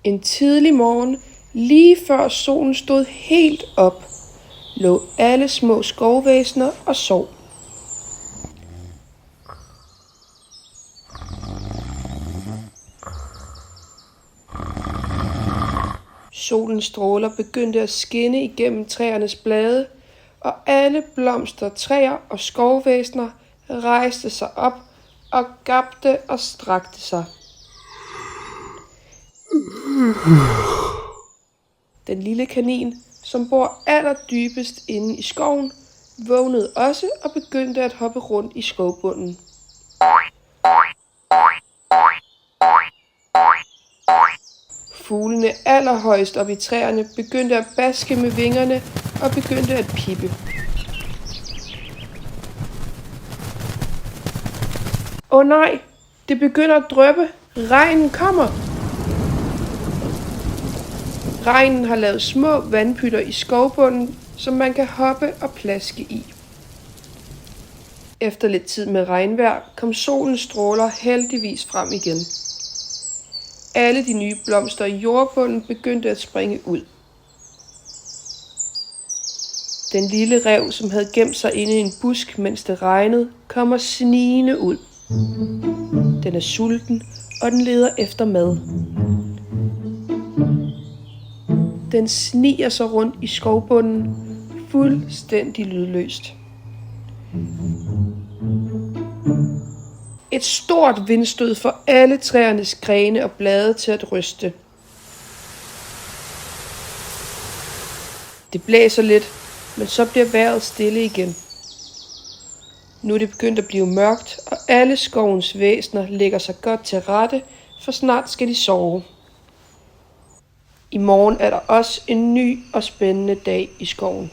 En tidlig morgen, lige før solen stod helt op, lå alle små skovvæsener og sov. Solens stråler begyndte at skinne igennem træernes blade, og alle blomster, træer og skovvæsener rejste sig op og gabte og strakte sig. Den lille kanin, som bor allerdybest inde i skoven, vågnede også og begyndte at hoppe rundt i skovbunden. Fuglene allerhøjst op i træerne begyndte at baske med vingerne og begyndte at pippe. Åh nej, det begynder at dryppe. Regnen kommer. Regnen har lavet små vandpytter i skovbunden, som man kan hoppe og plaske i. Efter lidt tid med regnvejr kom solens stråler heldigvis frem igen. Alle de nye blomster i jordbunden begyndte at springe ud. Den lille ræv, som havde gemt sig inde i en busk, mens det regnede, kommer snigende ud. Den er sulten, og den leder efter mad. Den sniger sig rundt i skovbunden, fuldstændig lydløst. Et stort vindstød får alle træernes grene og blade til at ryste. Det blæser lidt, men så bliver vejret stille igen. Nu er det begyndt at blive mørkt, og alle skovens væsener lægger sig godt til rette, for snart skal de sove. I morgen er der også en ny og spændende dag i skoven.